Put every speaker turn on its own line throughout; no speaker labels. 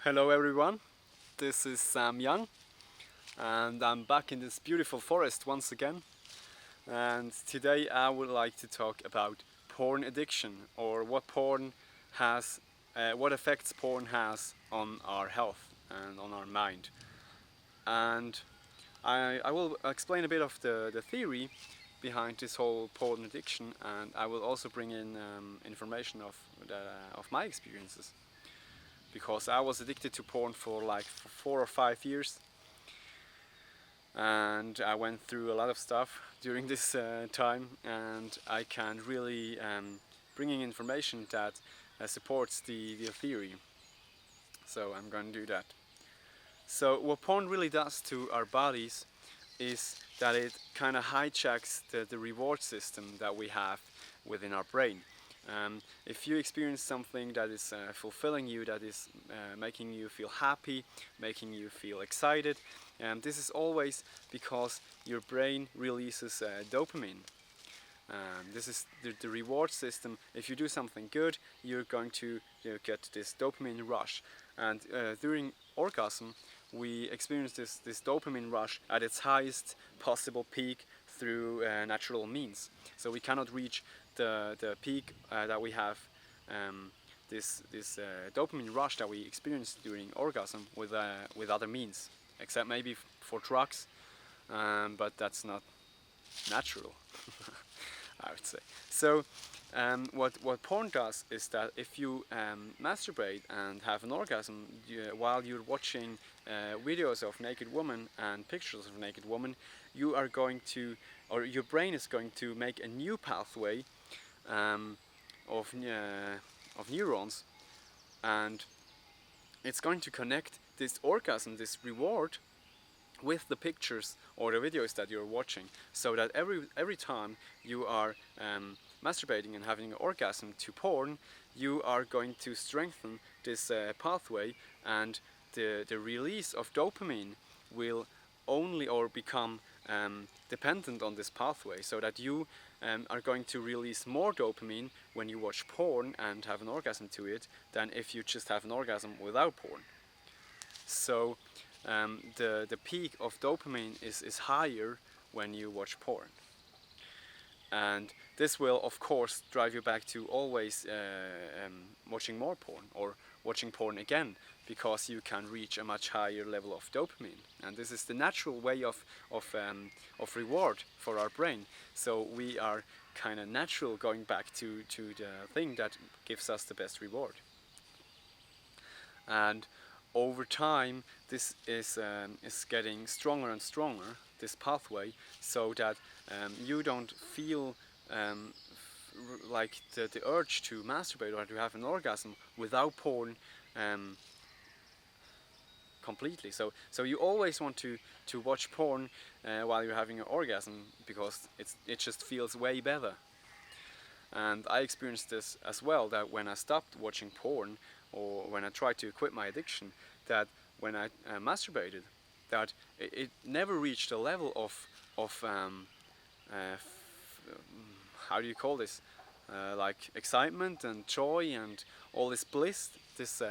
Hello everyone, this is Sam Young and I'm back in this beautiful forest once again, and today I would like to talk about porn addiction, or what effects porn has on our health and on our mind. And I will explain a bit of the theory behind this whole porn addiction, and I will also bring in information of my experiences, because I was addicted to porn for like 4 or 5 years, and I went through a lot of stuff during this time, and I can really bring in information that supports the theory. So I'm going to do that. So what porn really does to our bodies is that it kind of hijacks the reward system that we have within our brain. If you experience something that is fulfilling you, that is making you feel happy, making you feel excited, this is always because your brain releases dopamine. This is the reward system. If you do something good, you're going to get this dopamine rush. And during orgasm, we experience this dopamine rush at its highest possible peak through natural means. So we cannot reach the peak that we have, this dopamine rush that we experience during orgasm with other means, except maybe for drugs, but that's not natural. I would say. So what porn does is that if you masturbate and have an orgasm while you're watching videos of naked women and pictures of naked women, you are going to, or your brain is going to make a new pathway of neurons, and it's going to connect this orgasm, this reward, with the pictures or the videos that you're watching, so that every time you are masturbating and having an orgasm to porn, you are going to strengthen this pathway, and the release of dopamine will only or become dependent on this pathway, so that you are going to release more dopamine when you watch porn and have an orgasm to it than if you just have an orgasm without porn. So the peak of dopamine is higher when you watch porn. And this will, of course, drive you back to always watching more porn or watching porn again, because you can reach a much higher level of dopamine. And this is the natural way of reward for our brain. So we are kind of natural going back to the thing that gives us the best reward. And over time, this is getting stronger and stronger, this pathway, so that you don't feel like the urge to masturbate or to have an orgasm without porn completely. So you always want to watch porn while you're having an orgasm, because it just feels way better. And I experienced this as well, that when I stopped watching porn, or when I tried to quit my addiction, that when I masturbated, that it never reached a level of how do you call this, like excitement and joy and all this bliss, this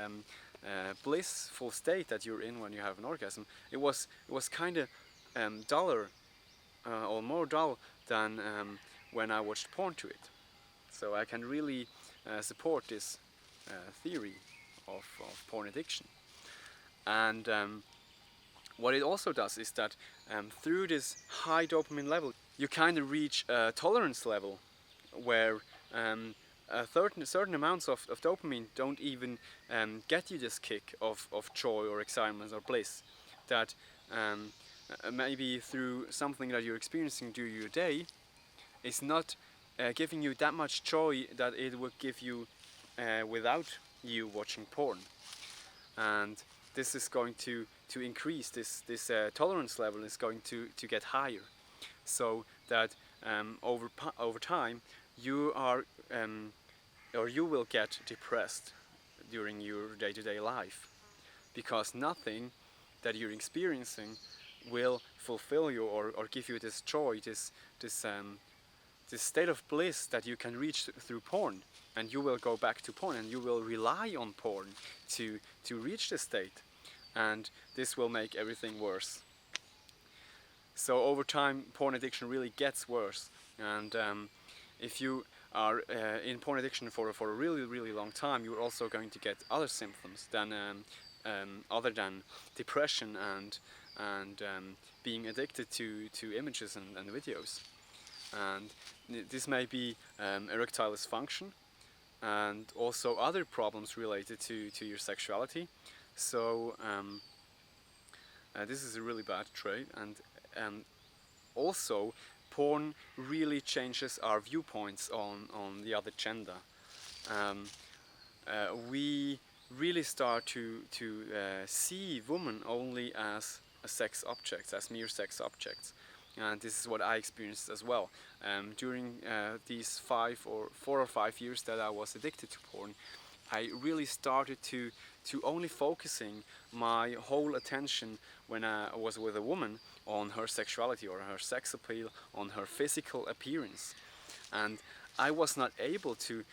blissful state that you're in when you have an orgasm. It was kind of duller or more dull than when I watched porn to it. So I can really support this theory of porn addiction. And what it also does is that through this high dopamine level, you kind of reach a tolerance level where certain amounts of dopamine don't even get you this kick of joy or excitement or bliss. That maybe through something that you're experiencing during your day is not giving you that much joy that it would give you without you watching porn. And this is going to increase, this tolerance level is going to get higher, so that over time you are or you will get depressed during your day-to-day life, because nothing that you're experiencing will fulfill you or give you this joy, this state of bliss that you can reach through porn. and you will go back to porn, and you will rely on porn to reach this state, and this will make everything worse. So over time, porn addiction really gets worse, and if you are in porn addiction for a really long time, you're also going to get other symptoms than other than depression and being addicted to images and videos. And this may be erectile dysfunction, and also other problems related to your sexuality. So this is a really bad trait, and also porn really changes our viewpoints on the other gender. We really start to see women only as sex objects, as mere sex objects. And this is what I experienced as well. During these 4 or 5 years that I was addicted to porn, I really started to only focusing my whole attention when I was with a woman on her sexuality or her sex appeal, on her physical appearance. And I was not able to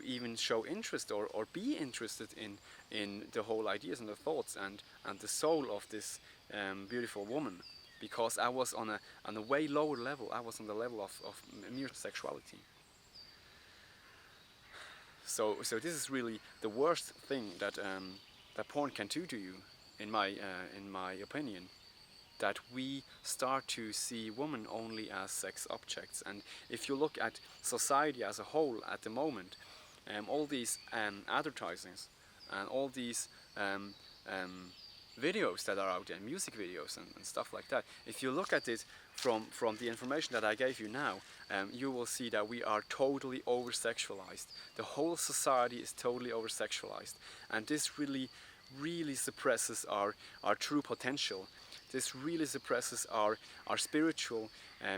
even show interest or be interested in the whole ideas and the thoughts and the soul of this beautiful woman, because I was on a way lower level. I was on the level of mere sexuality. So this is really the worst thing that porn can do to you, in my opinion. That we start to see women only as sex objects. And if you look at society as a whole at the moment, all these advertisings and all these videos that are out there, music videos and stuff like that, if you look at it from the information that I gave you now, you will see that we are totally over-sexualized. The whole society is totally over-sexualized, and this really suppresses our true potential. This really suppresses our spiritual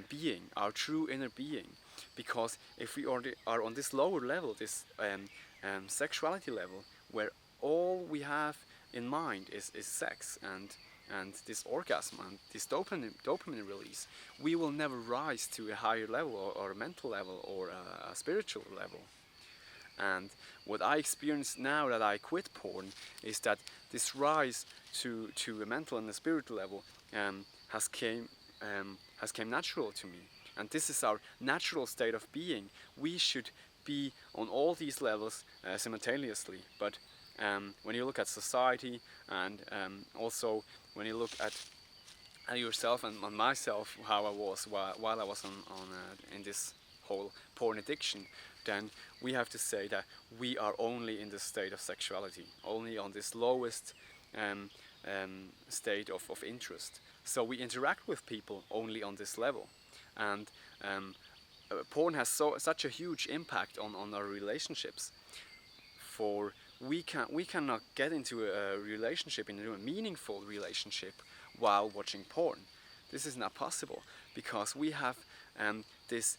being, our true inner being, because if we are on this lower level, this sexuality level, where all we have in mind is sex and this orgasm and this dopamine release, we will never rise to a higher level or a mental level or a spiritual level. And what I experience now that I quit porn is that this rise to a mental and a spiritual level has came natural to me. And this is our natural state of being. We should be on all these levels simultaneously. But when you look at society and also when you look at yourself and on myself, how I was while I was in this whole porn addiction, then we have to say that we are only in the state of sexuality, only on this lowest state of interest. So we interact with people only on this level, and porn has such a huge impact on our relationships. For we cannot get into a relationship, into a meaningful relationship, while watching porn. This is not possible, because we have this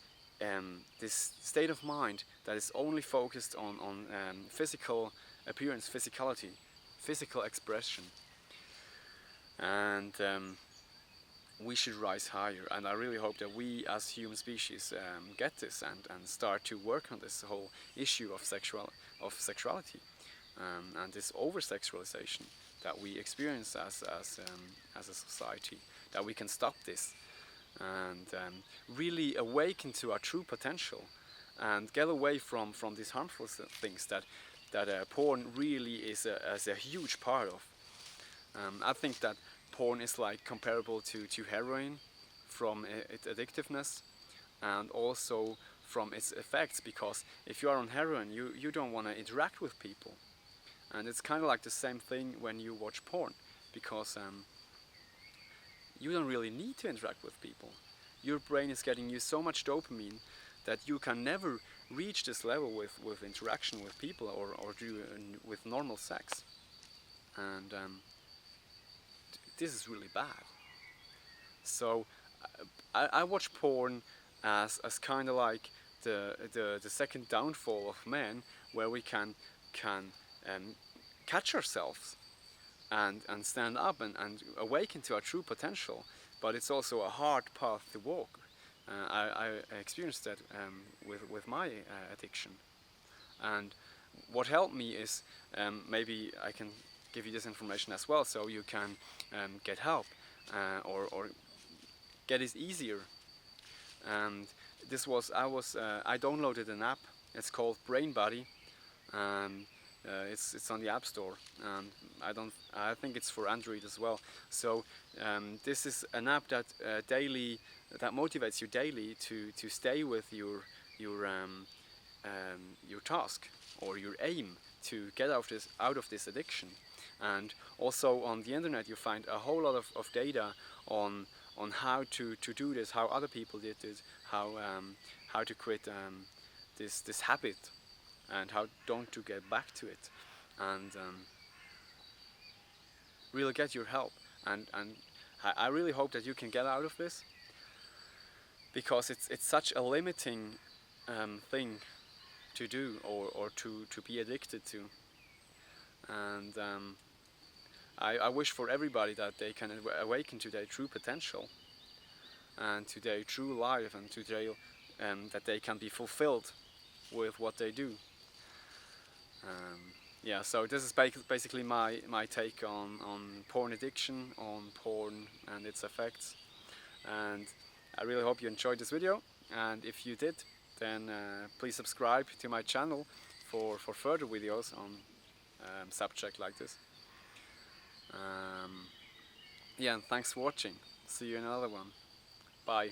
state of mind that is only focused on physical appearance, physicality, physical expression, and we should rise higher. And I really hope that we as human species get this and start to work on this whole issue of sexuality and this over-sexualization that we experience as a society, that we can stop this and really awaken to our true potential and get away from these harmful things that porn really is a huge part of. I think that porn is like comparable to heroin from its addictiveness and also from its effects, because if you are on heroin, you don't want to interact with people. And it's kind of like the same thing when you watch porn, because you don't really need to interact with people. Your brain is getting you so much dopamine that you can never reach this level with interaction with people or with normal sex. And this is really bad. So I watch porn as kind of like the second downfall of man, where we can catch ourselves and stand up and awaken to our true potential. But it's also a hard path to walk. I experienced that with my addiction, And what helped me is, maybe I can give you this information as well, so you can get help, or get it easier. And this was I downloaded an app. It's called Brain Body. It's on the App Store. I think it's for Android as well. So this is an app that that motivates you daily to stay with your task or your aim to get out of this addiction. And also on the internet you find a whole lot of data on how to do this, how other people did it, how to quit this habit, and how don't to get back to it, and really get your help. And I really hope that you can get out of this, because it's such a limiting thing to do, or to be addicted to. And I wish for everybody that they can awaken to their true potential and to their true life, and to their that they can be fulfilled with what they do. Yeah, so this is basically my take on porn addiction, on porn and its effects. And I really hope you enjoyed this video, and if you did, then please subscribe to my channel for further videos on subject like this. Yeah, and thanks for watching. See you in another one. Bye.